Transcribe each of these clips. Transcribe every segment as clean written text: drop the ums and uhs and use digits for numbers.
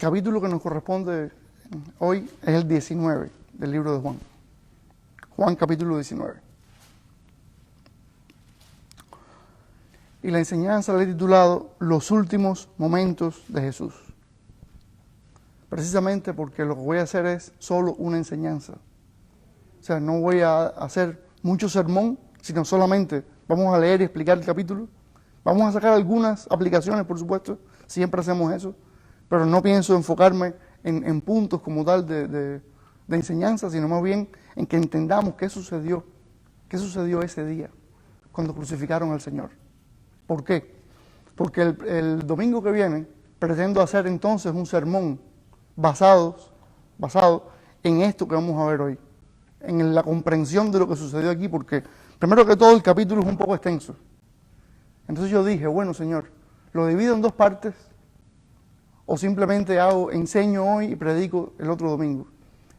capítulo que nos corresponde hoy es el 19 del libro de Juan. Juan capítulo 19. Y la enseñanza la he titulado Los últimos momentos de Jesús. Precisamente porque lo que voy a hacer es solo una enseñanza. O sea, no voy a hacer mucho sermón, sino solamente vamos a leer y explicar el capítulo. Vamos a sacar algunas aplicaciones, por supuesto, siempre hacemos eso, pero no pienso enfocarme en puntos como tal de enseñanza, sino más bien en que entendamos qué sucedió ese día, cuando crucificaron al Señor. ¿Por qué? Porque el domingo que viene pretendo hacer entonces un sermón basado en esto que vamos a ver hoy, en la comprensión de lo que sucedió aquí, porque primero que todo el capítulo es un poco extenso. Entonces yo dije, bueno, Señor, ¿lo divido en dos partes? ¿O simplemente enseño hoy y predico el otro domingo?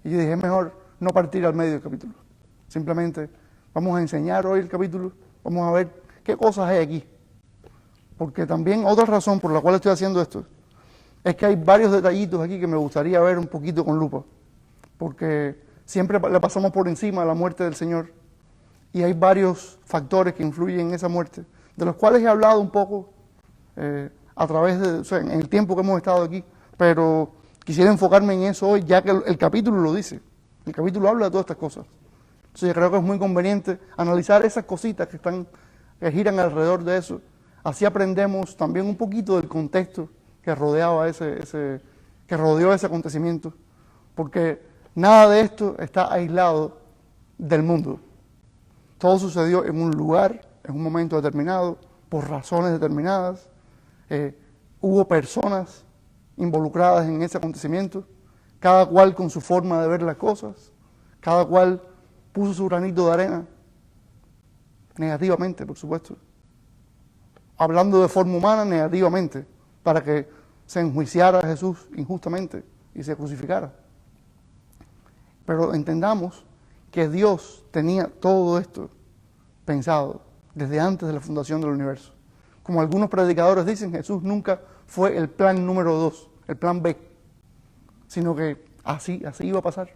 Y yo dije, es mejor no partir al medio del capítulo. Simplemente vamos a enseñar hoy el capítulo, vamos a ver qué cosas hay aquí. Porque también otra razón por la cual estoy haciendo esto es que hay varios detallitos aquí que me gustaría ver un poquito con lupa. Porque siempre le pasamos por encima a la muerte del Señor y hay varios factores que influyen en esa muerte, de los cuales he hablado un poco a través en el tiempo que hemos estado aquí, pero quisiera enfocarme en eso hoy, ya que el capítulo lo dice. El capítulo habla de todas estas cosas. Entonces yo creo que es muy conveniente analizar esas cositas que giran alrededor de eso. Así aprendemos también un poquito del contexto que rodeaba que rodeó ese acontecimiento, porque nada de esto está aislado del mundo. Todo sucedió en un lugar, en un momento determinado, por razones determinadas. Hubo personas involucradas en ese acontecimiento, cada cual con su forma de ver las cosas, cada cual puso su granito de arena, negativamente, por supuesto. Hablando de forma humana, negativamente, para que se enjuiciara a Jesús injustamente y se crucificara. Pero entendamos que Dios tenía todo esto pensado desde antes de la fundación del universo. Como algunos predicadores dicen, Jesús nunca fue el plan número 2, el plan B, sino que así iba a pasar.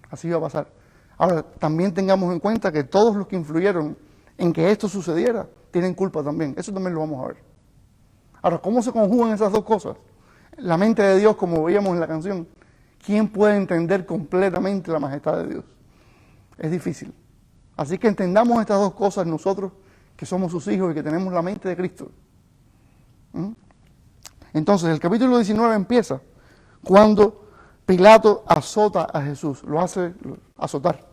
Así iba a pasar. Ahora, también tengamos en cuenta que todos los que influyeron en que esto sucediera tienen culpa también. Eso también lo vamos a ver. Ahora, ¿cómo se conjugan esas dos cosas? La mente de Dios, como veíamos en la canción, ¿quién puede entender completamente la majestad de Dios? Es difícil. Así que entendamos estas dos cosas nosotros, que somos sus hijos y que tenemos la mente de Cristo. Entonces, el capítulo 19 empieza cuando Pilato azota a Jesús, lo hace azotar.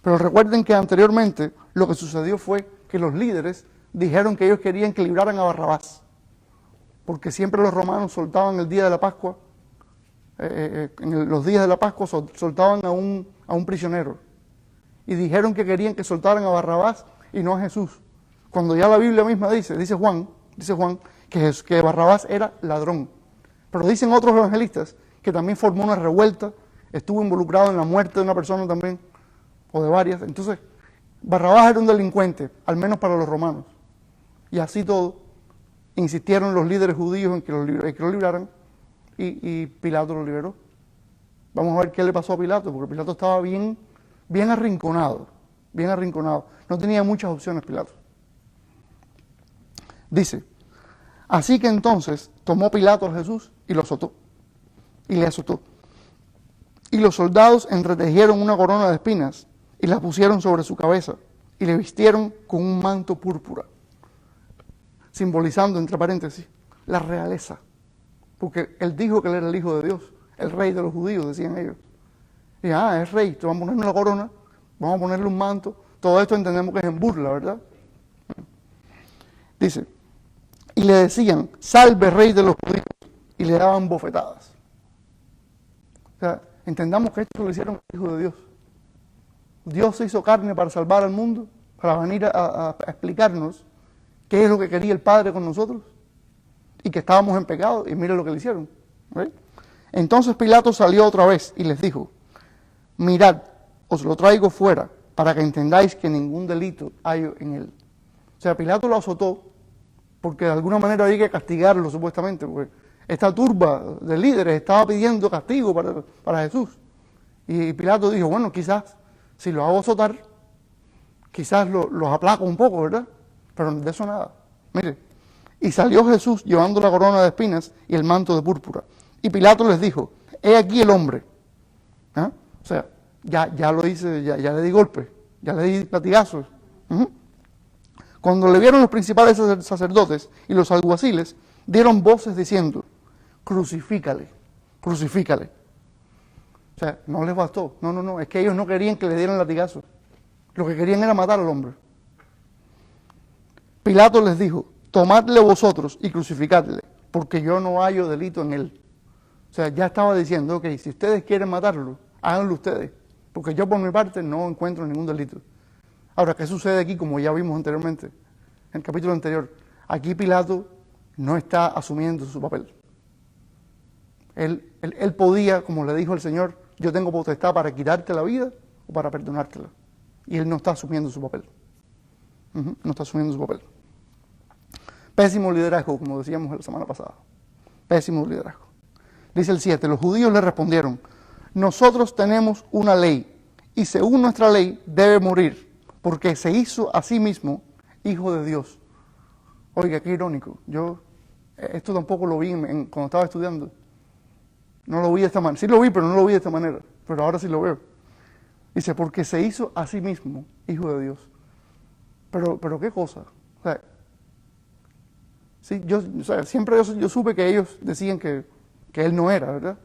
Pero recuerden que anteriormente lo que sucedió fue que los líderes dijeron que ellos querían que libraran a Barrabás, porque siempre los romanos soltaban el día de la Pascua, en los días de la Pascua soltaban a un prisionero, y dijeron que querían que soltaran a Barrabás y no a Jesús, cuando ya la Biblia misma dice Juan, que Barrabás era ladrón. Pero dicen otros evangelistas que también formó una revuelta, estuvo involucrado en la muerte de una persona también, o de varias. Entonces, Barrabás era un delincuente, al menos para los romanos. Y así todo, insistieron los líderes judíos en que lo libraran, y Pilato lo liberó. Vamos a ver qué le pasó a Pilato, porque Pilato estaba bien arrinconado, No tenía muchas opciones Pilato. Dice, así que entonces tomó Pilato a Jesús y lo azotó, y le azotó. Y los soldados entretejieron una corona de espinas y la pusieron sobre su cabeza y le vistieron con un manto púrpura, simbolizando, entre paréntesis, la realeza. Porque él dijo que él era el Hijo de Dios, el Rey de los judíos, decían ellos. Y es rey, te vamos a ponerle una corona, vamos a ponerle un manto. Todo esto entendemos que es en burla, ¿verdad? Dice, y le decían, salve Rey de los judíos, y le daban bofetadas. O sea, entendamos que esto lo hicieron el Hijo de Dios. Dios se hizo carne para salvar al mundo, para venir a explicarnos qué es lo que quería el Padre con nosotros, y que estábamos en pecado, y mire lo que le hicieron. ¿Right? Entonces Pilato salió otra vez y les dijo, mirad, os lo traigo fuera, para que entendáis que ningún delito hay en él. O sea, Pilato lo azotó, porque de alguna manera había que castigarlo, supuestamente, porque esta turba de líderes estaba pidiendo castigo para Jesús. Y Pilato dijo, bueno, quizás si los hago azotar, quizás los aplaco un poco, ¿verdad? Pero de eso nada. Mire, y salió Jesús llevando la corona de espinas y el manto de púrpura. Y Pilato les dijo, he aquí el hombre. ¿Ah? O sea, ya lo hice, ya le di golpes, ya le di latigazos. Cuando le vieron los principales sacerdotes y los alguaciles, dieron voces diciendo, crucifícale, crucifícale. O sea, no les bastó. No, es que ellos no querían que le dieran latigazos. Lo que querían era matar al hombre. Pilato les dijo, tomadle vosotros y crucificadle, porque yo no hallo delito en él. O sea, ya estaba diciendo, ok, si ustedes quieren matarlo, háganlo ustedes, porque yo por mi parte no encuentro ningún delito. Ahora, ¿qué sucede aquí? Como ya vimos anteriormente, en el capítulo anterior, aquí Pilato no está asumiendo su papel. Él podía, como le dijo el Señor, yo tengo potestad para quitarte la vida o para perdonártela. Y él no está asumiendo su papel. No está asumiendo su papel. Pésimo liderazgo, como decíamos la semana pasada. Pésimo liderazgo. Dice el 7, los judíos le respondieron, nosotros tenemos una ley, y según nuestra ley debe morir, porque se hizo a sí mismo hijo de Dios. Oiga, qué irónico. Yo esto tampoco lo vi cuando estaba estudiando. No lo vi de esta manera. Sí lo vi, pero no lo vi de esta manera. Pero ahora sí lo veo. Dice, porque se hizo a sí mismo hijo de Dios. Pero qué cosa. O sea, sí, siempre yo supe que ellos decían que él no era, ¿verdad?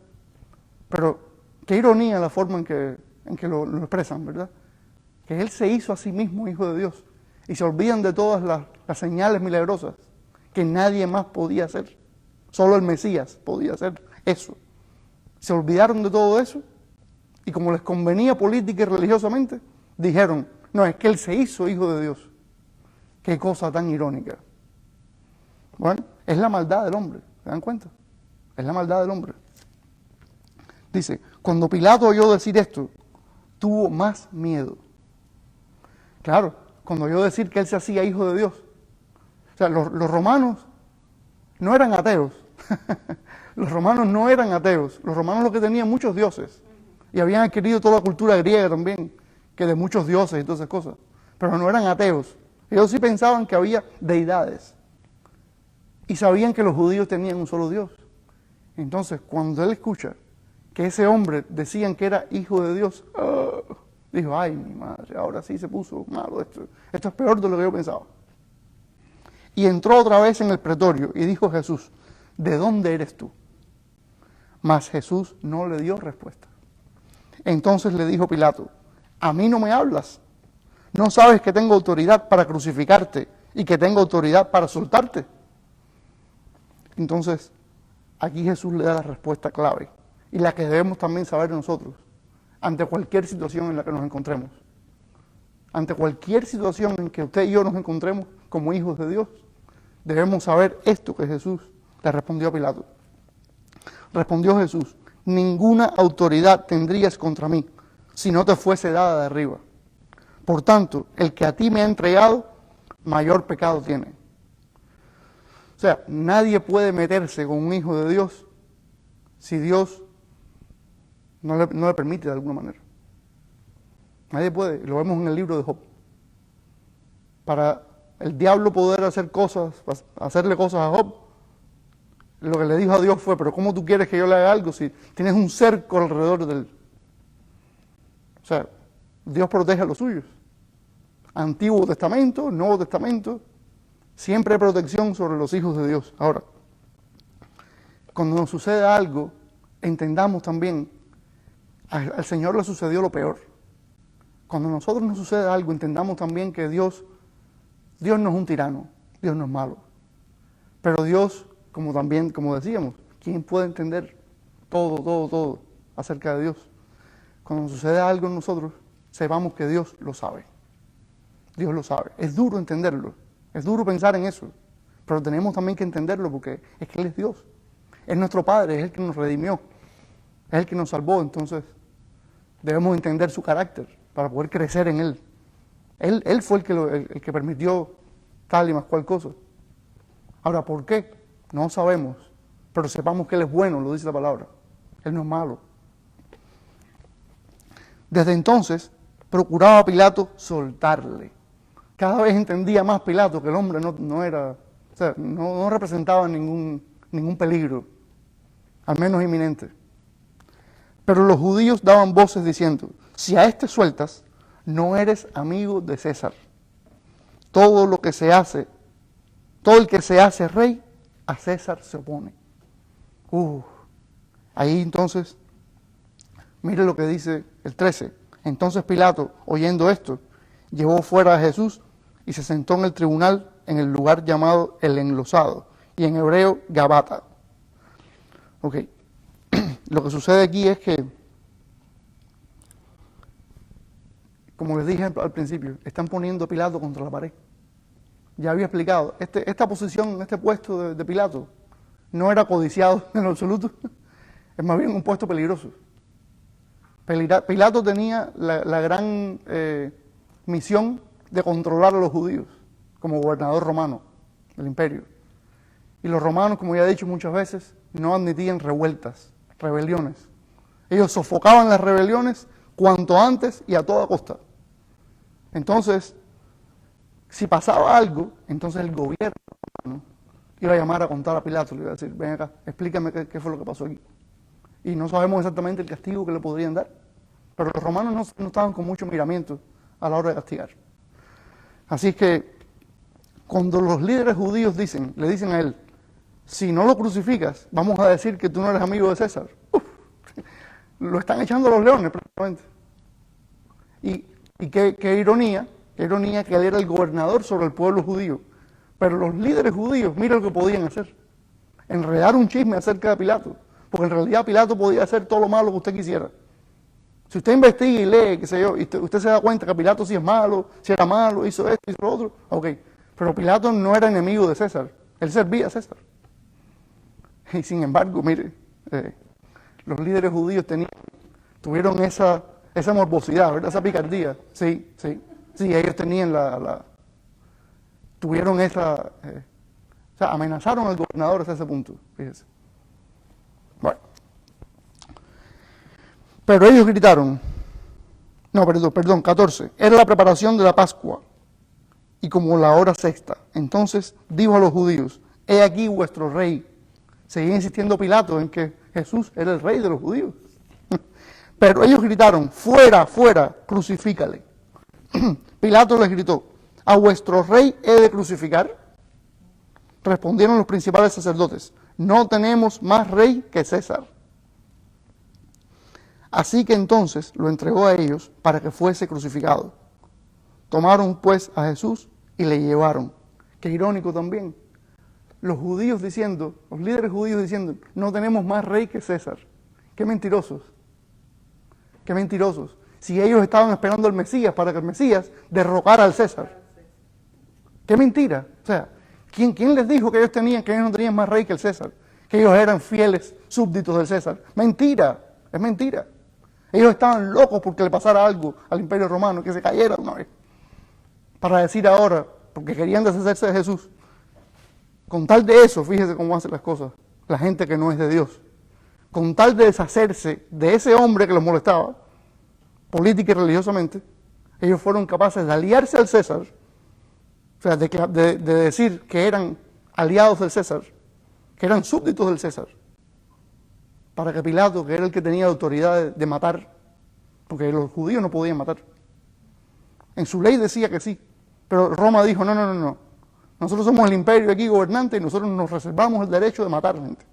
Pero qué ironía la forma en que lo expresan, ¿verdad? Que él se hizo a sí mismo hijo de Dios. Y se olvidan de todas las señales milagrosas que nadie más podía hacer. Solo el Mesías podía hacer eso. Se olvidaron de todo eso y como les convenía política y religiosamente, dijeron, no, es que él se hizo hijo de Dios. Qué cosa tan irónica. Bueno, es la maldad del hombre, ¿se dan cuenta? Es la maldad del hombre. Dice, cuando Pilato oyó decir esto, tuvo más miedo. Claro, cuando oyó decir que él se hacía hijo de Dios. O sea, los romanos no eran ateos. Los romanos no eran ateos. Los romanos lo que tenían muchos dioses. Y habían adquirido toda la cultura griega también, que de muchos dioses y todas esas cosas. Pero no eran ateos. Ellos sí pensaban que había deidades. Y sabían que los judíos tenían un solo Dios. Entonces, cuando él escucha que ese hombre decían que era hijo de Dios, dijo, ay, mi madre, ahora sí se puso malo esto. Esto es peor de lo que yo pensaba. Y entró otra vez en el pretorio y dijo a Jesús, ¿de dónde eres tú? Mas Jesús no le dio respuesta. Entonces le dijo Pilato, ¿a mí no me hablas? ¿No sabes que tengo autoridad para crucificarte y que tengo autoridad para soltarte? Entonces, aquí Jesús le da la respuesta clave y la que debemos también saber nosotros ante cualquier situación en la que nos encontremos. Ante cualquier situación en que usted y yo nos encontremos como hijos de Dios, debemos saber esto que Jesús le respondió a Pilato. Respondió Jesús, ninguna autoridad tendrías contra mí si no te fuese dada de arriba. Por tanto, el que a ti me ha entregado, mayor pecado tiene. O sea, nadie puede meterse con un hijo de Dios si Dios no le permite de alguna manera. Nadie puede, lo vemos en el libro de Job. Para el diablo poder hacerle cosas a Job, lo que le dijo a Dios fue, pero ¿cómo tú quieres que yo le haga algo si tienes un cerco alrededor de él? O sea, Dios protege a los suyos. Antiguo Testamento, Nuevo Testamento, siempre hay protección sobre los hijos de Dios. Ahora, cuando nos sucede algo, entendamos también, al Señor le sucedió lo peor. Cuando a nosotros nos sucede algo, entendamos también que Dios no es un tirano, Dios no es malo. Pero Dios, como decíamos, ¿quién puede entender todo acerca de Dios? Cuando nos sucede algo en nosotros, sepamos que Dios lo sabe. Dios lo sabe. Es duro entenderlo, es duro pensar en eso, pero tenemos también que entenderlo porque es que Él es Dios. Es nuestro Padre, es el que nos redimió, es el que nos salvó, entonces debemos entender su carácter para poder crecer en Él. Él fue el que permitió tal y más cual cosa. Ahora, ¿por qué? No sabemos, pero sepamos que Él es bueno, lo dice la palabra. Él no es malo. Desde entonces, procuraba Pilato soltarle. Cada vez entendía más Pilato que el hombre no era, o sea, no representaba ningún peligro, al menos inminente. Pero los judíos daban voces diciendo, si a este sueltas, no eres amigo de César. Todo el que se hace rey, a César se opone. Ahí entonces, mire lo que dice el 13. Entonces Pilato, oyendo esto, llevó fuera a Jesús y se sentó en el tribunal en el lugar llamado el Enlosado, y en hebreo Gabata. Ok, lo que sucede aquí es que, como les dije al principio, están poniendo a Pilato contra la pared. Ya había explicado, esta posición, este puesto de Pilato, no era codiciado en lo absoluto, es más bien un puesto peligroso. Pilato tenía la gran misión de controlar a los judíos como gobernador romano del imperio. Y los romanos, como ya he dicho muchas veces, no admitían revueltas, rebeliones. Ellos sofocaban las rebeliones cuanto antes y a toda costa. Entonces, si pasaba algo, entonces el gobierno romano iba a llamar a contar a Pilato, le iba a decir, ven acá, explícame qué fue lo que pasó aquí. Y no sabemos exactamente el castigo que le podrían dar, pero los romanos no estaban con mucho miramiento a la hora de castigar. Así que, cuando los líderes judíos le dicen a él, si no lo crucificas, vamos a decir que tú no eres amigo de César. Lo están echando a los leones prácticamente. Y qué ironía que él era el gobernador sobre el pueblo judío. Pero los líderes judíos, mira lo que podían hacer. Enredar un chisme acerca de Pilato. Porque en realidad Pilato podía hacer todo lo malo que usted quisiera. Si usted investiga y lee, qué sé yo, y usted se da cuenta que Pilato sí es malo, si era malo, hizo esto, hizo lo otro, ok. Pero Pilato no era enemigo de César, él servía a César. Y sin embargo, mire, los líderes judíos tuvieron esa morbosidad, ¿verdad? Esa picardía. Sí, ellos tenían tuvieron esa, o sea, amenazaron al gobernador hasta ese punto, fíjese. Bueno. Pero ellos gritaron, 14, era la preparación de la Pascua, y como la hora sexta. Entonces dijo a los judíos, he aquí vuestro rey. Seguía insistiendo Pilato en que Jesús era el rey de los judíos. Pero ellos gritaron, fuera, fuera, crucifícale. Pilato les gritó, ¿a vuestro rey he de crucificar? Respondieron los principales sacerdotes, no tenemos más rey que César. Así que entonces lo entregó a ellos para que fuese crucificado. Tomaron pues a Jesús y le llevaron. Qué irónico también. Los líderes judíos diciendo, no tenemos más rey que César. Qué mentirosos. Qué mentirosos. Si ellos estaban esperando al Mesías para que el Mesías derrocara al César. Qué mentira. O sea, ¿quién les dijo que ellos no tenían más rey que el César? Que ellos eran fieles súbditos del César. Mentira. Es mentira. Ellos estaban locos porque le pasara algo al Imperio Romano, que se cayera una vez. Para decir ahora, porque querían deshacerse de Jesús. Con tal de eso, fíjese cómo hacen las cosas la gente que no es de Dios. Con tal de deshacerse de ese hombre que los molestaba, política y religiosamente, ellos fueron capaces de aliarse al César, o sea, de decir que eran aliados del César, que eran súbditos del César, para que Pilato, que era el que tenía autoridad de matar, porque los judíos no podían matar. En su ley decía que sí, pero Roma dijo, no. Nosotros somos el imperio aquí gobernante y nosotros nos reservamos el derecho de matar gente.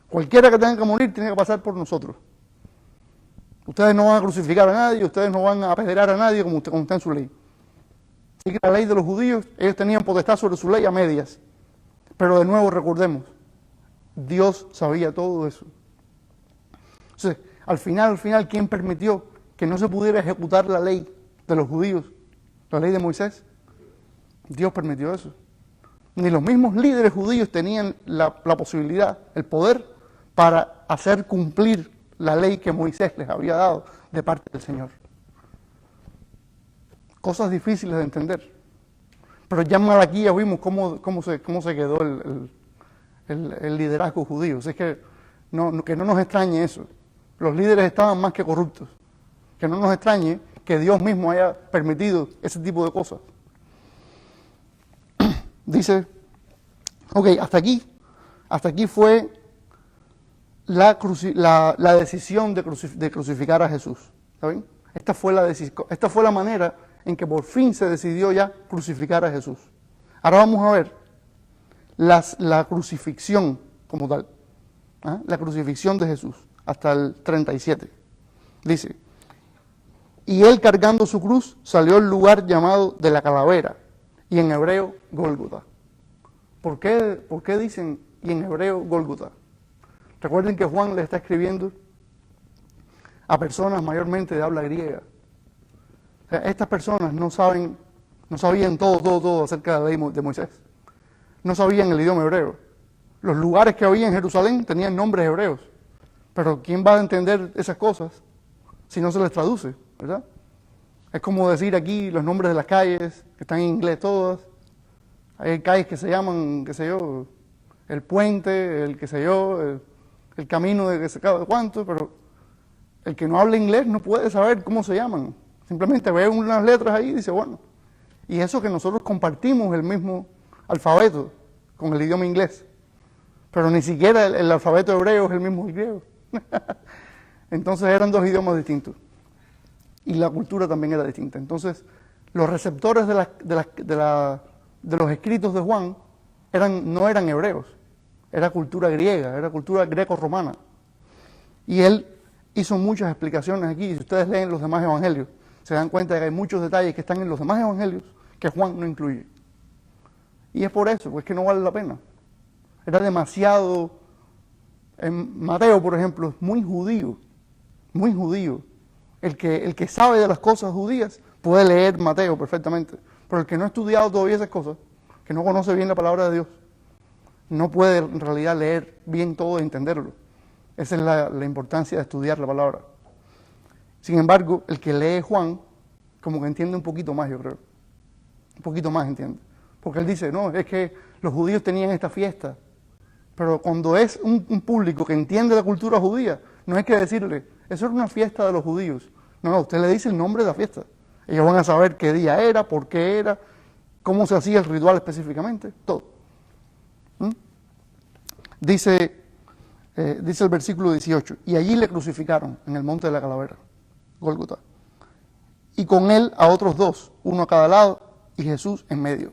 Cualquiera que tenga que morir tiene que pasar por nosotros. Ustedes no van a crucificar a nadie, ustedes no van a apedrear a nadie como está en su ley. Así que la ley de los judíos, ellos tenían potestad sobre su ley a medias. Pero de nuevo recordemos, Dios sabía todo eso. Entonces, al final, ¿quién permitió que no se pudiera ejecutar la ley de los judíos? La ley de Moisés. Dios permitió eso. Ni los mismos líderes judíos tenían la posibilidad, el poder, para hacer cumplir la ley que Moisés les había dado de parte del Señor. Cosas difíciles de entender. Pero ya en Malaquías vimos cómo se quedó el liderazgo judío. Así que que no nos extrañe eso. Los líderes estaban más que corruptos. Que no nos extrañe que Dios mismo haya permitido ese tipo de cosas. Dice, ok, hasta aquí fue la decisión de crucificar a Jesús. ¿Está bien? Esta fue la manera en que por fin se decidió ya crucificar a Jesús. Ahora vamos a ver la crucifixión como tal. La crucifixión de Jesús, hasta el 37. Dice, y él cargando su cruz salió al lugar llamado de la calavera, y en hebreo Gólgota. ¿Por qué dicen y en hebreo Gólgota? Recuerden que Juan le está escribiendo a personas mayormente de habla griega. O sea, estas personas no sabían todo acerca de la ley de Moisés. No sabían el idioma hebreo. Los lugares que había en Jerusalén tenían nombres hebreos. Pero ¿quién va a entender esas cosas si no se les traduce? ¿Verdad? Es como decir aquí los nombres de las calles, que están en inglés todas. Hay calles que se llaman, qué sé yo, el puente, el qué sé yo, el camino de qué sé yo, cuánto, pero el que no habla inglés no puede saber cómo se llaman. Simplemente ve unas letras ahí y dice, bueno. Y eso que nosotros compartimos el mismo alfabeto con el idioma inglés. Pero ni siquiera el alfabeto hebreo es el mismo que el griego. Entonces eran dos idiomas distintos. Y la cultura también era distinta. Entonces, los receptores de los escritos de Juan no eran hebreos. Era cultura griega, era cultura greco-romana. Y él hizo muchas explicaciones aquí. Y si ustedes leen los demás evangelios, se dan cuenta de que hay muchos detalles que están en los demás evangelios que Juan no incluye. Y es por eso, pues que no vale la pena. Era demasiado. En Mateo, por ejemplo, es muy judío. Muy judío. El que sabe de las cosas judías puede leer Mateo perfectamente. Pero el que no ha estudiado todavía esas cosas, que no conoce bien la palabra de Dios, no puede en realidad leer bien todo y entenderlo. Esa es la importancia de estudiar la palabra. Sin embargo, el que lee Juan, como que entiende un poquito más, yo creo. Un poquito más entiende. Porque él dice, no, es que los judíos tenían esta fiesta. Pero cuando es un público que entiende la cultura judía, no hay que decirle, eso era una fiesta de los judíos. No, usted le dice el nombre de la fiesta. Ellos van a saber qué día era, por qué era, cómo se hacía el ritual específicamente, todo. Dice el versículo 18, y allí le crucificaron en el monte de la calavera, Gólgota, y con él a otros dos, uno a cada lado, y Jesús en medio.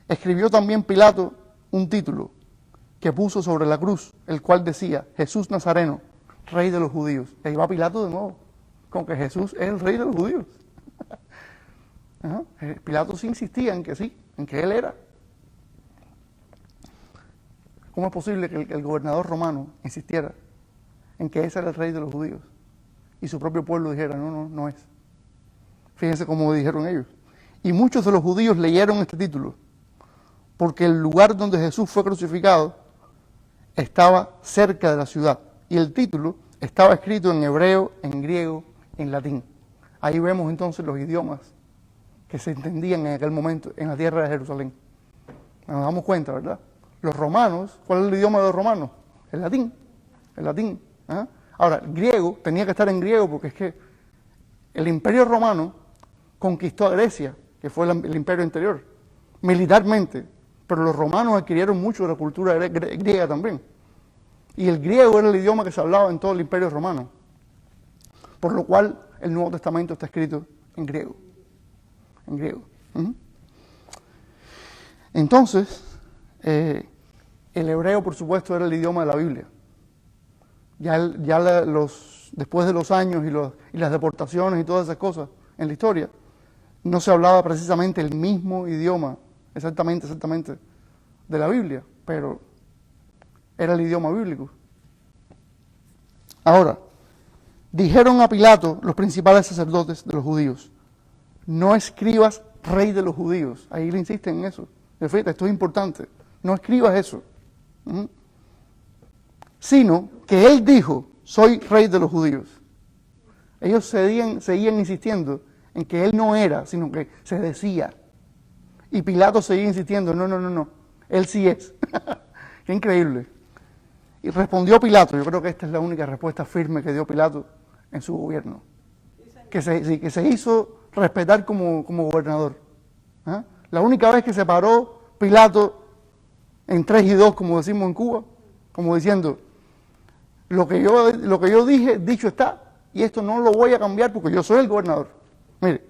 Escribió también Pilato un título que puso sobre la cruz, el cual decía, Jesús Nazareno, Rey de los judíos. Y ahí va Pilato de nuevo, con que Jesús es el Rey de los judíos. Pilato sí insistía en que sí, en que él era. ¿Cómo es posible que el gobernador romano insistiera en que ese era el Rey de los judíos? Y su propio pueblo dijera, no es. Fíjense cómo dijeron ellos. Y muchos de los judíos leyeron este título, porque el lugar donde Jesús fue crucificado estaba cerca de la ciudad. Y el título estaba escrito en hebreo, en griego, en latín. Ahí vemos entonces los idiomas que se entendían en aquel momento en la tierra de Jerusalén. Nos damos cuenta, ¿verdad? Los romanos, ¿cuál es el idioma de los romanos? El latín. El latín. Ahora, el griego tenía que estar en griego porque es que el imperio romano conquistó a Grecia, que fue el imperio anterior, militarmente. Pero los romanos adquirieron mucho de la cultura griega también. Y el griego era el idioma que se hablaba en todo el imperio romano. Por lo cual el Nuevo Testamento está escrito en griego. En griego. Entonces, el hebreo, por supuesto, era el idioma de la Biblia. Después de los años y las deportaciones y todas esas cosas en la historia, no se hablaba precisamente el mismo idioma, exactamente, de la Biblia, pero era el idioma bíblico. Ahora, dijeron a Pilato los principales sacerdotes de los judíos, no escribas Rey de los judíos. Ahí le insisten en eso. Fíjate, esto es importante. No escribas eso. Sino que él dijo, soy Rey de los judíos. Ellos seguían insistiendo en que él no era, sino que se decía. Y Pilato seguía insistiendo, no, él sí es. Qué increíble. Y respondió Pilato, yo creo que esta es la única respuesta firme que dio Pilato en su gobierno, que se hizo respetar como gobernador. ¿Ah? La única vez que se paró Pilato en 3 y 2, como decimos en Cuba, como diciendo, lo que yo dije, dicho está, y esto no lo voy a cambiar porque yo soy el gobernador. Mire,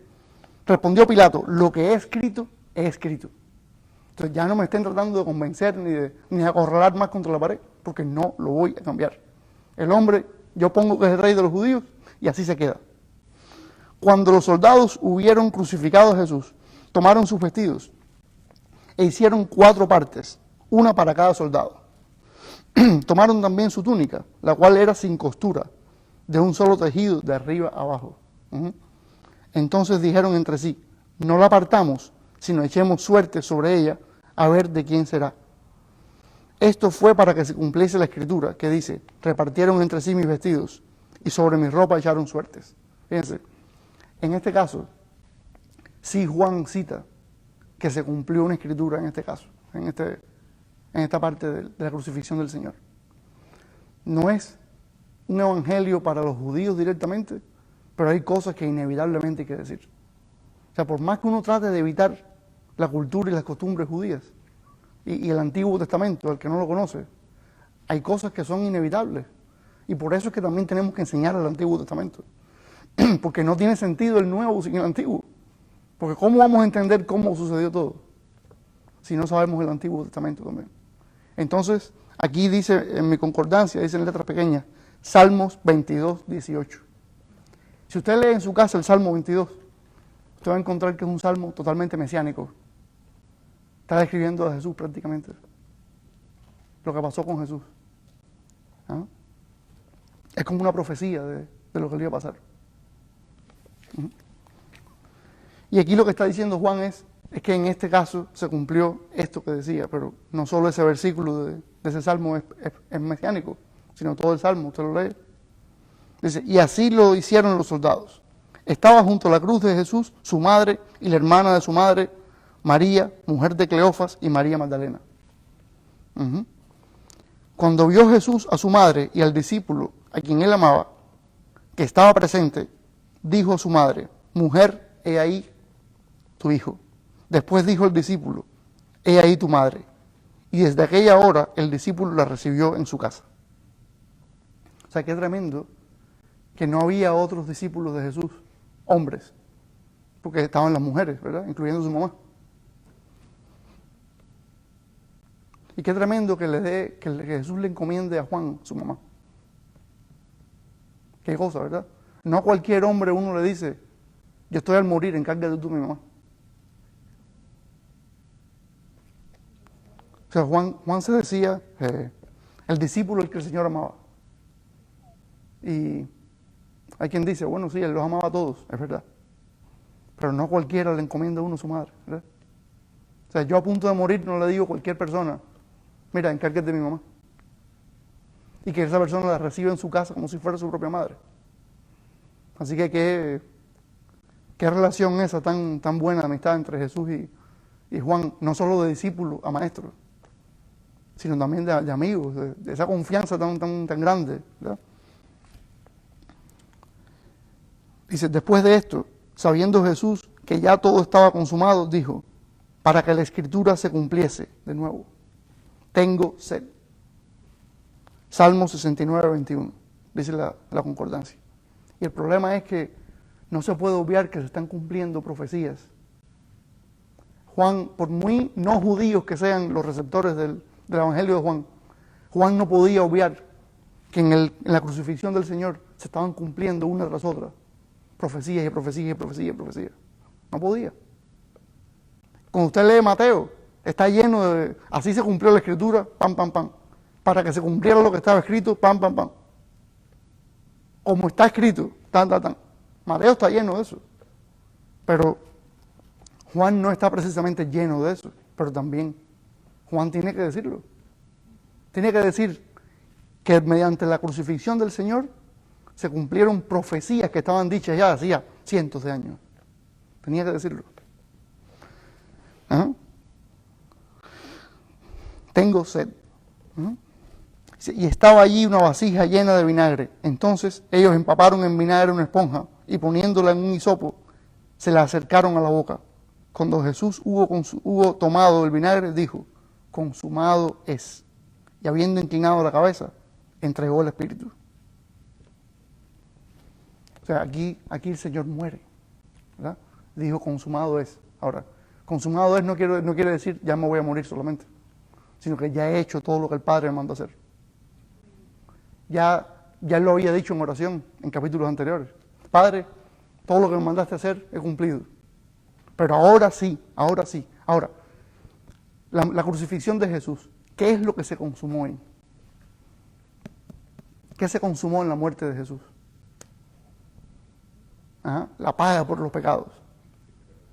respondió Pilato, lo que he escrito, he escrito. Entonces ya no me estén tratando de convencer ni de acorralar más contra la pared, porque no lo voy a cambiar. El hombre, yo pongo que es el rey de los judíos, y así se queda. Cuando los soldados hubieron crucificado a Jesús, tomaron sus vestidos e hicieron 4 partes, una para cada soldado. Tomaron también su túnica, la cual era sin costura, de un solo tejido, de arriba a abajo. Entonces dijeron entre sí, no la partamos, sino echemos suerte sobre ella, a ver de quién será. Esto fue para que se cumpliese la escritura, que dice, repartieron entre sí mis vestidos, y sobre mi ropa echaron suertes. Fíjense, en este caso, sí Juan cita que se cumplió una escritura en este caso, en esta parte de la crucifixión del Señor. No es un evangelio para los judíos directamente, pero hay cosas que inevitablemente hay que decir. O sea, por más que uno trate de evitar la cultura y las costumbres judías y el Antiguo Testamento, el que no lo conoce, hay cosas que son inevitables. Y por eso es que también tenemos que enseñar el Antiguo Testamento. Porque no tiene sentido el Nuevo sin el Antiguo. Porque ¿cómo vamos a entender cómo sucedió todo si no sabemos el Antiguo Testamento también? Entonces, aquí dice, en mi concordancia, dice en letras pequeñas, Salmos 22, 18. Si usted lee en su casa el Salmo 22, usted va a encontrar que es un salmo totalmente mesiánico. Está describiendo a Jesús prácticamente, lo que pasó con Jesús. ¿Ah? Es como una profecía de lo que le iba a pasar. Y aquí lo que está diciendo Juan es que en este caso se cumplió esto que decía, pero no solo ese versículo de ese salmo es mesiánico, sino todo el salmo, usted lo lee. Dice, y así lo hicieron los soldados. Estaba junto a la cruz de Jesús su madre y la hermana de su madre, María, mujer de Cleofas, y María Magdalena. Cuando vio Jesús a su madre y al discípulo a quien él amaba, que estaba presente, dijo a su madre, mujer, he ahí tu hijo. Después dijo el discípulo, he ahí tu madre. Y desde aquella hora el discípulo la recibió en su casa. O sea, qué tremendo que no había otros discípulos de Jesús, hombres, porque estaban las mujeres, ¿verdad? Incluyendo su mamá. Y qué tremendo que Jesús le encomiende a Juan, su mamá. Qué cosa, ¿verdad? No a cualquier hombre uno le dice, yo estoy al morir, encárgate tú de mi mamá. O sea, Juan se decía el discípulo al que el Señor amaba. Y hay quien dice, bueno, sí, él los amaba a todos, es verdad. Pero no cualquiera le encomienda a uno a su madre, ¿verdad? O sea, yo a punto de morir no le digo a cualquier persona, mira, encárgate de mi mamá. Y que esa persona la reciba en su casa como si fuera su propia madre. Así que qué relación esa tan buena de amistad entre Jesús y Juan, no solo de discípulo a maestro, sino también de amigos, de esa confianza tan grande, ¿verdad? Dice, después de esto, sabiendo Jesús que ya todo estaba consumado, dijo, para que la escritura se cumpliese de nuevo, tengo sed. Salmo 69, 21, dice la concordancia. Y el problema es que no se puede obviar que se están cumpliendo profecías. Juan, por muy no judíos que sean los receptores del Evangelio de Juan no podía obviar que en la crucifixión del Señor se estaban cumpliendo una tras otra profecías y profecías y profecías y profecías. No podía. Cuando usted lee Mateo, está lleno de, así se cumplió la escritura, pam, pam, pam. Para que se cumpliera lo que estaba escrito, pam, pam, pam. Como está escrito, tan, tan, tan. Mateo está lleno de eso. Pero Juan no está precisamente lleno de eso. Pero también Juan tiene que decirlo. Tiene que decir que mediante la crucifixión del Señor se cumplieron profecías que estaban dichas ya hacía cientos de años. Tenía que decirlo. ¿Ah? tengo sed. Y estaba allí una vasija llena de vinagre. Entonces ellos empaparon en vinagre una esponja y poniéndola en un hisopo, se la acercaron a la boca. Cuando Jesús hubo tomado el vinagre, dijo, consumado es. Y habiendo inclinado la cabeza, entregó el espíritu. O sea, aquí el Señor muere, ¿verdad? Dijo, consumado es. Ahora, consumado es no quiere decir ya me voy a morir solamente, sino que ya he hecho todo lo que el Padre me mandó a hacer. Ya lo había dicho en oración en capítulos anteriores. Padre, todo lo que me mandaste a hacer he cumplido. Pero ahora sí. Ahora, la crucifixión de Jesús, ¿qué es lo que se consumó ahí? ¿Qué se consumó en la muerte de Jesús? La paga por los pecados.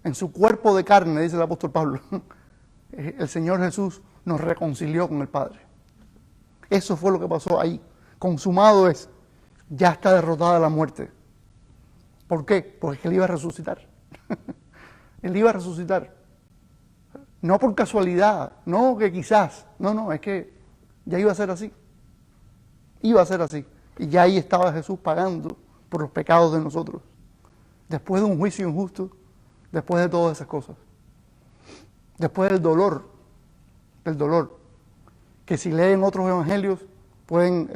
En su cuerpo de carne, dice el apóstol Pablo, el Señor Jesús nos reconcilió con el Padre. Eso fue lo que pasó ahí. Consumado es. Ya está derrotada la muerte. ¿Por qué? Porque Él iba a resucitar. Él iba a resucitar. No por casualidad, no que quizás. No, es que ya iba a ser así. Iba a ser así. Y ya ahí estaba Jesús pagando por los pecados de nosotros. Después de un juicio injusto, después de todas esas cosas. Después del dolor, que si leen otros evangelios, pueden,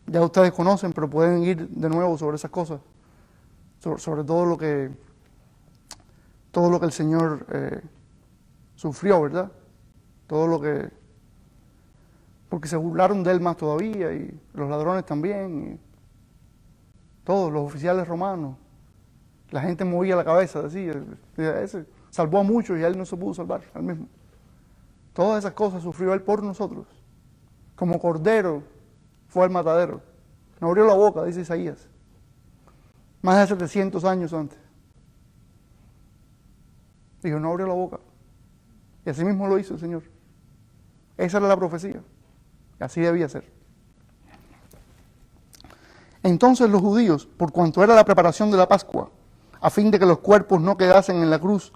ya ustedes conocen, pero pueden ir de nuevo sobre esas cosas, sobre todo lo que el Señor sufrió, ¿verdad? Porque se burlaron de Él más todavía, y los ladrones también, y todos los oficiales romanos. La gente movía la cabeza, decía, ese salvó a muchos y a Él no se pudo salvar, al mismo. Todas esas cosas sufrió Él por nosotros. Como cordero fue al matadero. No abrió la boca, dice Isaías. Más de 700 años antes. Dijo, no abrió la boca. Y así mismo lo hizo el Señor. Esa era la profecía. Y así debía ser. Entonces los judíos, por cuanto era la preparación de la Pascua, a fin de que los cuerpos no quedasen en la cruz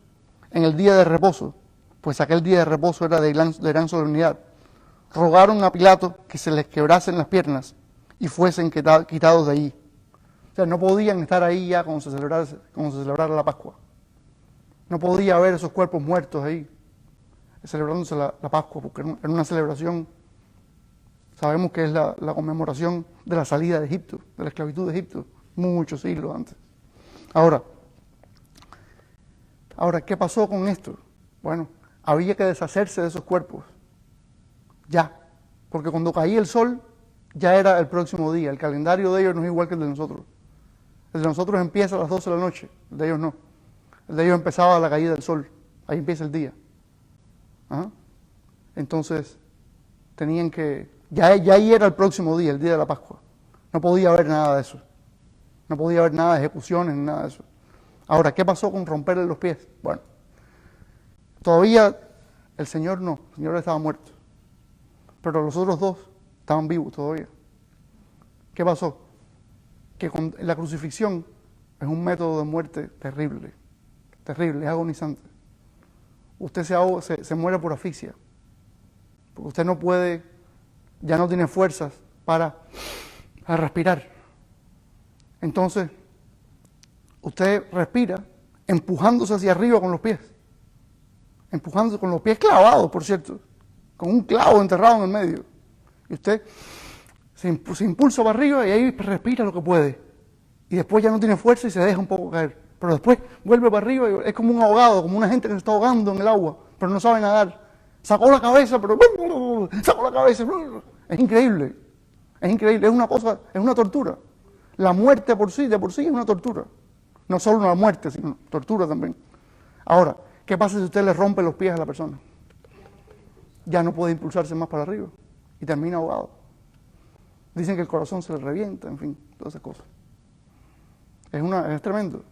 en el día de reposo, pues aquel día de reposo era de gran solemnidad, rogaron a Pilato que se les quebrasen las piernas y fuesen quitados de allí. O sea, no podían estar ahí ya cuando se celebrara la Pascua. No podía haber esos cuerpos muertos ahí, celebrándose la Pascua, porque era una celebración, sabemos que es la conmemoración de la salida de Egipto, de la esclavitud de Egipto, muchos siglos antes. Ahora, ¿qué pasó con esto? Bueno, había que deshacerse de esos cuerpos, ya, porque cuando caía el sol, ya era el próximo día. El calendario de ellos no es igual que el de nosotros. El de nosotros empieza a las 12 de la noche, el de ellos no. El de ellos empezaba a la caída del sol, ahí empieza el día. Entonces, tenían que, ya ahí era el próximo día, el día de la Pascua. No podía haber nada de eso. No podía haber nada de ejecuciones ni nada de eso. Ahora, ¿qué pasó con romperle los pies? Bueno, todavía el Señor no, el Señor estaba muerto. Pero los otros dos estaban vivos todavía. ¿Qué pasó? Que con la crucifixión es un método de muerte terrible, es agonizante. Usted se muere por asfixia, porque usted no puede, ya no tiene fuerzas para respirar. Entonces, usted respira empujándose hacia arriba con los pies, empujándose con los pies clavados, por cierto, con un clavo enterrado en el medio. Y usted se impulsa para arriba y ahí respira lo que puede. Y después ya no tiene fuerza y se deja un poco caer. Pero después vuelve para arriba y es como un ahogado, como una gente que se está ahogando en el agua, pero no sabe nadar. Sacó la cabeza, pero sacó la cabeza. Es increíble, es una cosa, es una tortura. La muerte de por sí es una tortura. No solo una muerte, sino tortura también. Ahora, ¿qué pasa si usted le rompe los pies a la persona? Ya no puede impulsarse más para arriba y termina ahogado. Dicen que el corazón se le revienta, en fin, todas esas cosas. Es tremendo,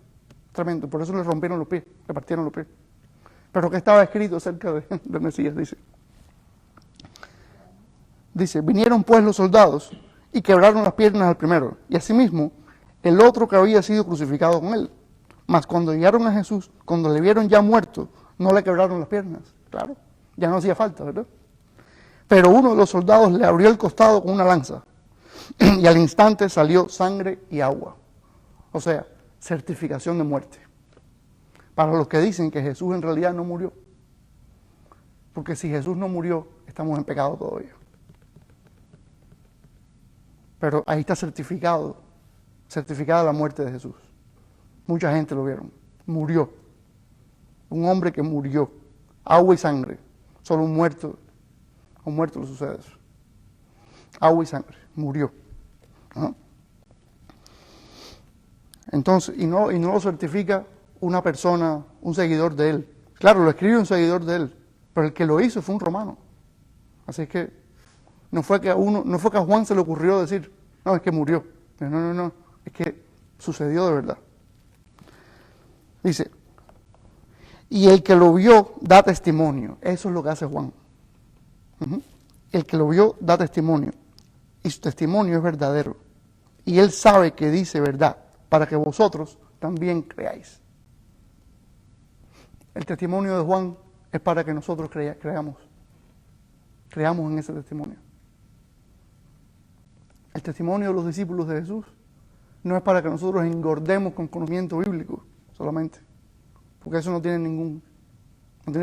tremendo. Por eso le rompieron los pies, le partieron los pies. Pero que estaba escrito acerca de Mesías, dice, vinieron pues los soldados y quebraron las piernas al primero, y asimismo el otro que había sido crucificado con él. Mas cuando llegaron a Jesús, cuando le vieron ya muerto, no le quebraron las piernas. Claro, ya no hacía falta, ¿verdad? Pero uno de los soldados le abrió el costado con una lanza y al instante salió sangre y agua. O sea, certificación de muerte. Para los que dicen que Jesús en realidad no murió. Porque si Jesús no murió, estamos en pecado todavía. Pero ahí está certificada la muerte de Jesús. Mucha gente lo vieron. Murió. Un hombre que murió. Agua y sangre. Solo un muerto le sucede eso. Agua y sangre. Murió. ¿Ah? Entonces, y no lo certifica una persona, un seguidor de él. Claro, lo escribe un seguidor de él, pero el que lo hizo fue un romano. Así que no fue que a Juan se le ocurrió decir, no, es que murió. No, es que sucedió de verdad. Dice, y el que lo vio da testimonio. Eso es lo que hace Juan. El que lo vio da testimonio. Y su testimonio es verdadero. Y él sabe que dice verdad, para que vosotros también creáis. El testimonio de Juan es para que nosotros creamos. Creamos en ese testimonio. El testimonio de los discípulos de Jesús no es para que nosotros engordemos con conocimiento bíblico solamente, porque eso no tiene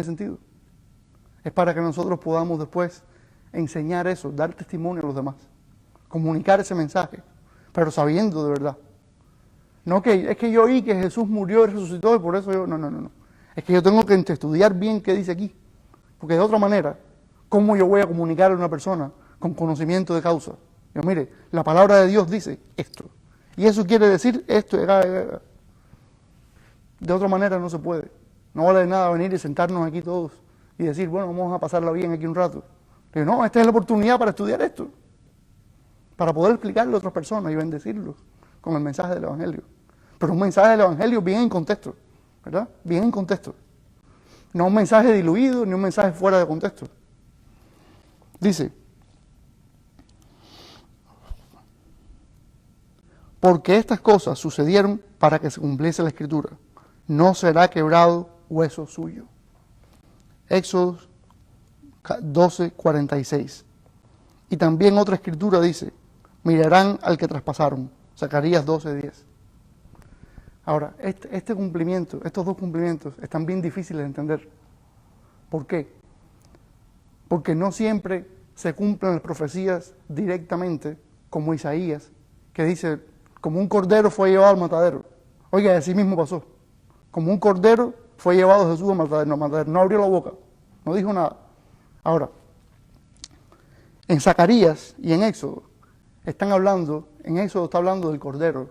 sentido. Es para que nosotros podamos después enseñar eso, dar testimonio a los demás, comunicar ese mensaje, pero sabiendo de verdad. No que es que yo oí que Jesús murió y resucitó y por eso yo... No. Es que yo tengo que estudiar bien qué dice aquí, porque de otra manera, ¿cómo yo voy a comunicar a una persona con conocimiento de causa? Yo, mire, la palabra de Dios dice esto, y eso quiere decir esto. De otra manera no se puede. No vale de nada venir y sentarnos aquí todos y decir, bueno, vamos a pasarla bien aquí un rato. Pero no, esta es la oportunidad para estudiar esto, para poder explicarle a otras personas y bendecirlos con el mensaje del Evangelio. Pero un mensaje del Evangelio bien en contexto, ¿verdad? Bien en contexto. No un mensaje diluido ni un mensaje fuera de contexto. Dice, porque estas cosas sucedieron para que se cumpliese la Escritura. No será quebrado hueso suyo. Éxodo 12:46. Y también otra escritura dice, mirarán al que traspasaron. Zacarías 12:10. Ahora, estos dos cumplimientos están bien difíciles de entender. ¿Por qué? Porque no siempre se cumplen las profecías directamente, como Isaías, que dice, como un cordero fue llevado al matadero. Oiga, así mismo pasó. Como un cordero fue llevado Jesús al matadero. No abrió la boca, no dijo nada. Ahora, en Zacarías y en Éxodo está hablando del cordero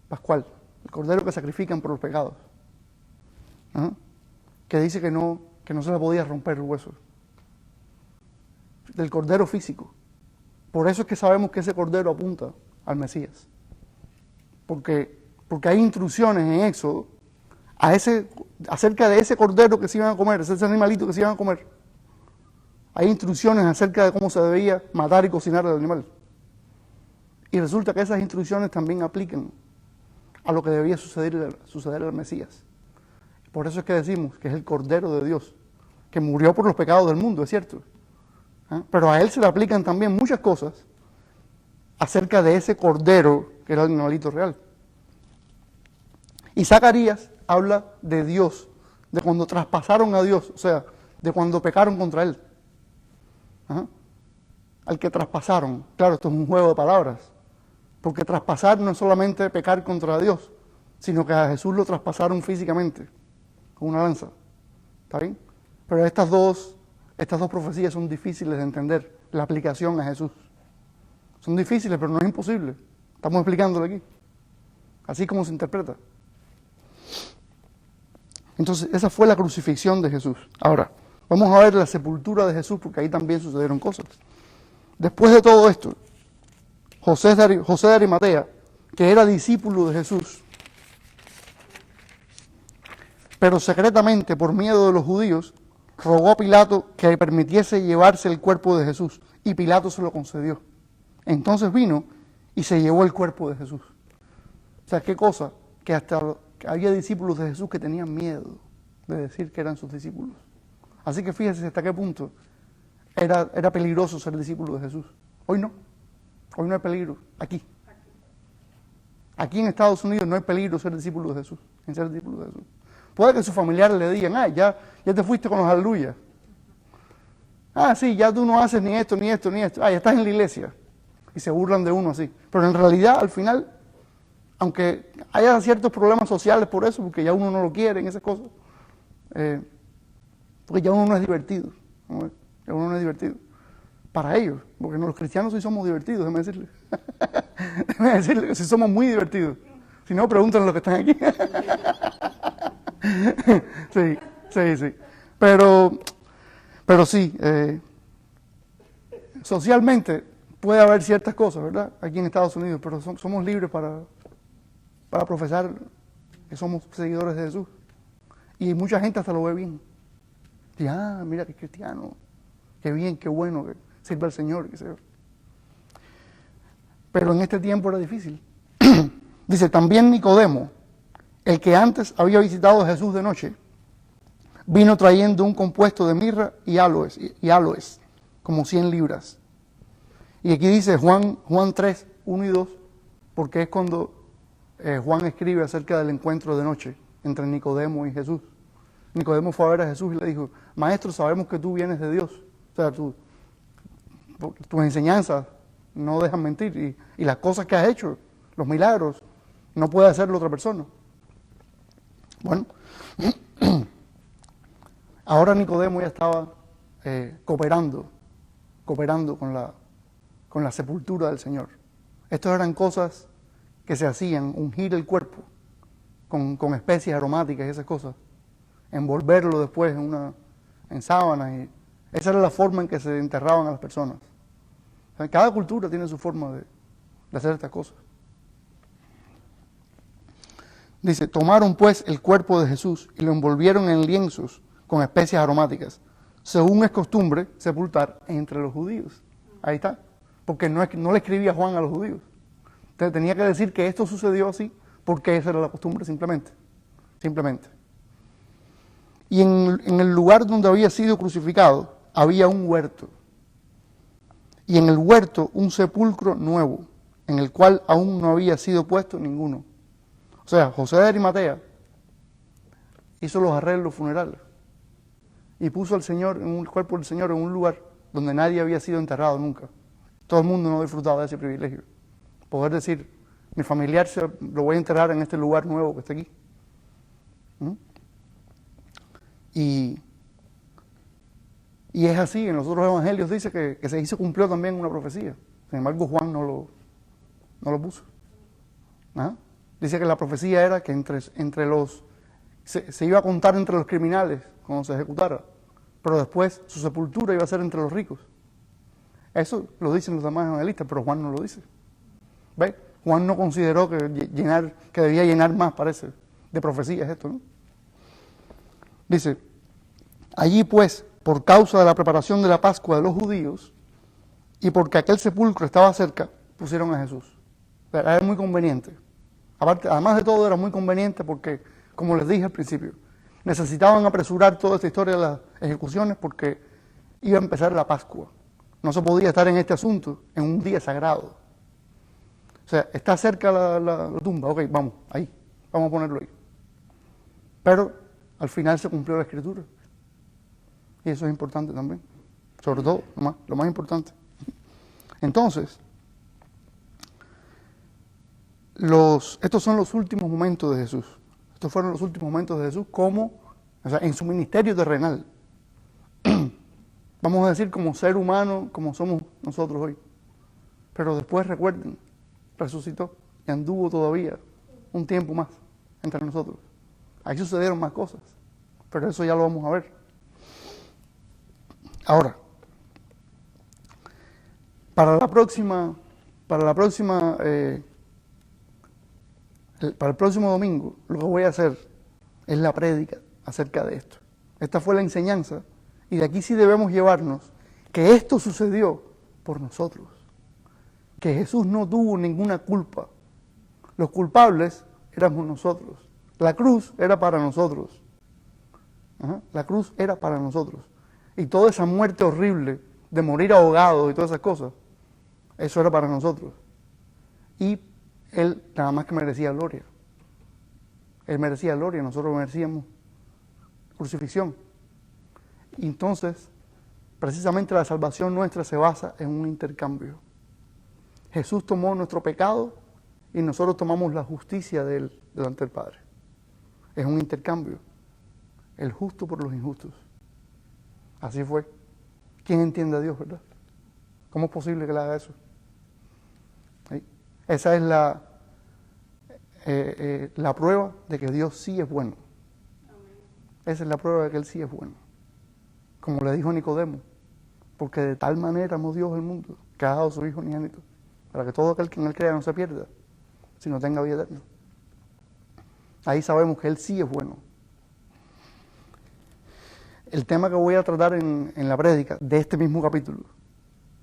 pascual, el cordero que sacrifican por los pecados. Que dice que no se le podía romper el hueso. Del cordero físico. Por eso es que sabemos que ese cordero apunta al Mesías. Porque hay instrucciones en Éxodo acerca de ese cordero que se iban a comer, ese animalito que se iban a comer. Hay instrucciones acerca de cómo se debía matar y cocinar el animal. Y resulta que esas instrucciones también aplican a lo que debía suceder al Mesías. Por eso es que decimos que es el Cordero de Dios, que murió por los pecados del mundo, es cierto. Pero a él se le aplican también muchas cosas acerca de ese Cordero que era el animalito real. Y Zacarías habla de Dios, de cuando traspasaron a Dios, o sea, de cuando pecaron contra él. Al que traspasaron. Claro, esto es un juego de palabras, porque traspasar no es solamente pecar contra Dios, sino que a Jesús lo traspasaron físicamente, con una lanza. ¿Está bien? Pero estas dos profecías son difíciles de entender, la aplicación a Jesús. Son difíciles, pero no es imposible. Estamos explicándolo aquí. Así como se interpreta. Entonces, esa fue la crucifixión de Jesús. Ahora, vamos a ver la sepultura de Jesús, porque ahí también sucedieron cosas. Después de todo esto, José de Arimatea, que era discípulo de Jesús, pero secretamente, por miedo de los judíos, rogó a Pilato que permitiese llevarse el cuerpo de Jesús, y Pilato se lo concedió. Entonces vino y se llevó el cuerpo de Jesús. O sea, qué cosa, que hasta había discípulos de Jesús que tenían miedo de decir que eran sus discípulos. Así que fíjese hasta qué punto era peligroso ser discípulo de Jesús. Hoy no. Hoy no hay peligro. Aquí en Estados Unidos no hay peligro ser discípulo de Jesús. En ser discípulo de Jesús. Puede que sus familiares le digan, ya te fuiste con los aleluyas. Sí, ya tú no haces ni esto, ni esto, ni esto. Ya estás en la iglesia. Y se burlan de uno así. Pero en realidad, al final, aunque haya ciertos problemas sociales por eso, porque ya uno no lo quiere en esas cosas, porque ya uno no es divertido. ¿No? Ya uno no es divertido. Para ellos, porque los cristianos sí somos divertidos, déjame decirles. Déjame decirles que sí somos muy divertidos. Si no, pregúntenle a los que están aquí. Sí. Pero sí, socialmente puede haber ciertas cosas, ¿verdad? Aquí en Estados Unidos, pero somos libres para profesar que somos seguidores de Jesús. Y mucha gente hasta lo ve bien. Dice, mira que cristiano, qué bien, qué bueno que sirve al Señor. Pero en este tiempo era difícil. Dice, también Nicodemo, el que antes había visitado a Jesús de noche, vino trayendo un compuesto de mirra y aloes, como 100 libras. Y aquí dice Juan 3, 1 y 2, porque es cuando Juan escribe acerca del encuentro de noche entre Nicodemo y Jesús. Nicodemo fue a ver a Jesús y le dijo, Maestro, sabemos que tú vienes de Dios. O sea, tus enseñanzas no dejan mentir y las cosas que has hecho, los milagros, no puede hacerlo otra persona. Bueno, ahora Nicodemo ya estaba cooperando con la sepultura del Señor. Estas eran cosas que se hacían, ungir el cuerpo con especies aromáticas y esas cosas, envolverlo después en sábanas. Y esa era la forma en que se enterraban a las personas. O sea, cada cultura tiene su forma de hacer estas cosas. Dice, tomaron pues el cuerpo de Jesús y lo envolvieron en lienzos con especias aromáticas, según es costumbre sepultar entre los judíos. Ahí está. Porque no le escribía Juan a los judíos. Entonces tenía que decir que esto sucedió así porque esa era la costumbre simplemente. Y en el lugar donde había sido crucificado había un huerto. Y en el huerto un sepulcro nuevo, en el cual aún no había sido puesto ninguno. O sea, José de Arimatea hizo los arreglos funerales y puso al Señor, el cuerpo del Señor en un lugar donde nadie había sido enterrado nunca. Todo el mundo no disfrutaba de ese privilegio. Poder decir, mi familiar lo voy a enterrar en este lugar nuevo que está aquí. Y es así, en los otros evangelios dice que se cumplió también una profecía. Sin embargo, Juan no lo puso. Dice que la profecía era que se iba a contar entre los criminales cuando se ejecutara, pero después su sepultura iba a ser entre los ricos. Eso lo dicen los demás evangelistas, pero Juan no lo dice. ¿Ve? Juan no consideró que debía llenar más, parece, de profecías esto, ¿no? Dice, allí pues, por causa de la preparación de la Pascua de los judíos y porque aquel sepulcro estaba cerca, pusieron a Jesús. Era muy conveniente. Además de todo, era muy conveniente porque, como les dije al principio, necesitaban apresurar toda esta historia de las ejecuciones porque iba a empezar la Pascua. No se podía estar en este asunto en un día sagrado. O sea, está cerca la tumba, ok, vamos a ponerlo ahí. Pero al final se cumplió la Escritura. Y eso es importante también. Sobre todo, lo más importante. Entonces, estos son los últimos momentos de Jesús. Estos fueron los últimos momentos de Jesús en su ministerio terrenal. Vamos a decir como ser humano, como somos nosotros hoy. Pero después, recuerden, resucitó y anduvo todavía un tiempo más entre nosotros. Ahí sucedieron más cosas, pero eso ya lo vamos a ver. Ahora, para el próximo domingo, lo que voy a hacer es la prédica acerca de esto. Esta fue la enseñanza, y de aquí sí debemos llevarnos que esto sucedió por nosotros, que Jesús no tuvo ninguna culpa. Los culpables éramos nosotros. La cruz era para nosotros. La cruz era para nosotros. Y toda esa muerte horrible de morir ahogados y todas esas cosas, eso era para nosotros. Y Él nada más que merecía gloria. Él merecía gloria, nosotros merecíamos crucifixión. Y entonces, precisamente la salvación nuestra se basa en un intercambio. Jesús tomó nuestro pecado y nosotros tomamos la justicia de Él delante del Padre. Es un intercambio. El justo por los injustos. Así fue. ¿Quién entiende a Dios, verdad? ¿Cómo es posible que le haga eso? ¿Sí? Esa es la prueba de que Dios sí es bueno. Esa es la prueba de que Él sí es bueno. Como le dijo Nicodemo, porque de tal manera amó Dios el mundo, que ha dado a su Hijo unigénito, para que todo aquel que en Él crea no se pierda, sino tenga vida eterna. Ahí sabemos que Él sí es bueno. El tema que voy a tratar en la prédica de este mismo capítulo,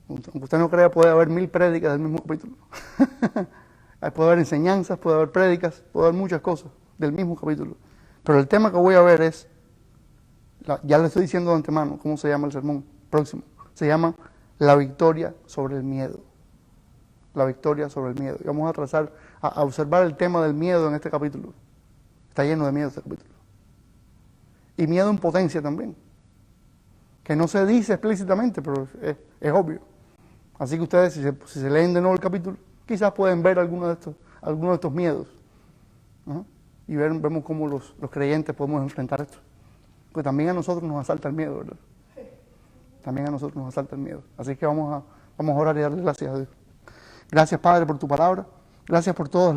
aunque usted no crea, puede haber 1000 prédicas del mismo capítulo. Puede haber enseñanzas, puede haber prédicas, puede haber muchas cosas del mismo capítulo. Pero el tema que voy a ver es, ya le estoy diciendo de antemano cómo se llama el sermón próximo. Se llama La victoria sobre el miedo. La victoria sobre el miedo. Y vamos a observar el tema del miedo en este capítulo. Está lleno de miedo este capítulo. Y miedo en potencia también. Que no se dice explícitamente, pero es obvio. Así que ustedes, si se leen de nuevo el capítulo, quizás pueden ver algunos de estos miedos. ¿No? Y vemos cómo los creyentes podemos enfrentar esto. Porque también a nosotros nos asalta el miedo, ¿verdad? También a nosotros nos asalta el miedo. Así que vamos a orar y darle gracias a Dios. Gracias, Padre, por tu palabra. Gracias por todas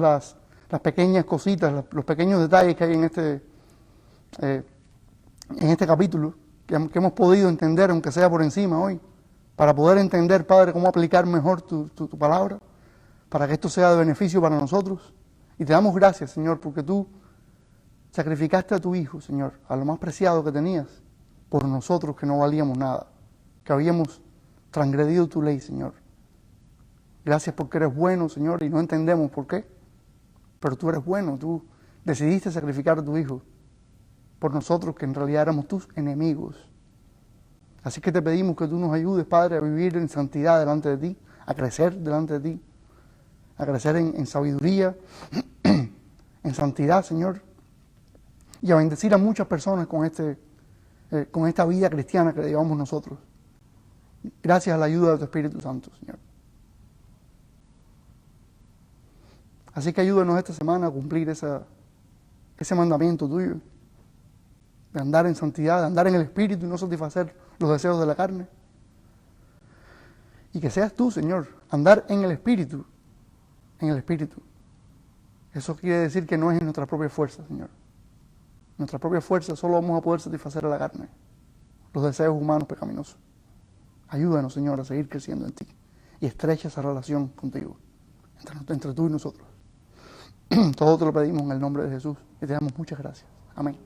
las pequeñas cositas, los pequeños detalles que hay en este capítulo, que hemos podido entender, aunque sea por encima hoy, para poder entender, Padre, cómo aplicar mejor tu palabra, para que esto sea de beneficio para nosotros. Y te damos gracias, Señor, porque tú sacrificaste a tu Hijo, Señor, a lo más preciado que tenías, por nosotros que no valíamos nada, que habíamos transgredido tu ley, Señor. Gracias porque eres bueno, Señor, y no entendemos por qué, pero tú eres bueno, tú decidiste sacrificar a tu Hijo por nosotros, que en realidad éramos tus enemigos. Así que te pedimos que tú nos ayudes, Padre, a vivir en santidad delante de ti, a crecer delante de ti, a crecer en sabiduría, en santidad, Señor, y a bendecir a muchas personas con esta vida cristiana que llevamos nosotros. Gracias a la ayuda de tu Espíritu Santo, Señor. Así que ayúdanos esta semana a cumplir ese mandamiento tuyo, de andar en santidad, de andar en el Espíritu y no satisfacer los deseos de la carne. Y que seas tú, Señor, andar en el Espíritu, en el Espíritu. Eso quiere decir que no es en nuestra propia fuerza, Señor. Nuestra propia fuerza solo vamos a poder satisfacer a la carne, los deseos humanos pecaminosos. Ayúdanos, Señor, a seguir creciendo en ti y estrecha esa relación contigo, entre tú y nosotros. Todo te lo pedimos en el nombre de Jesús y te damos muchas gracias. Amén.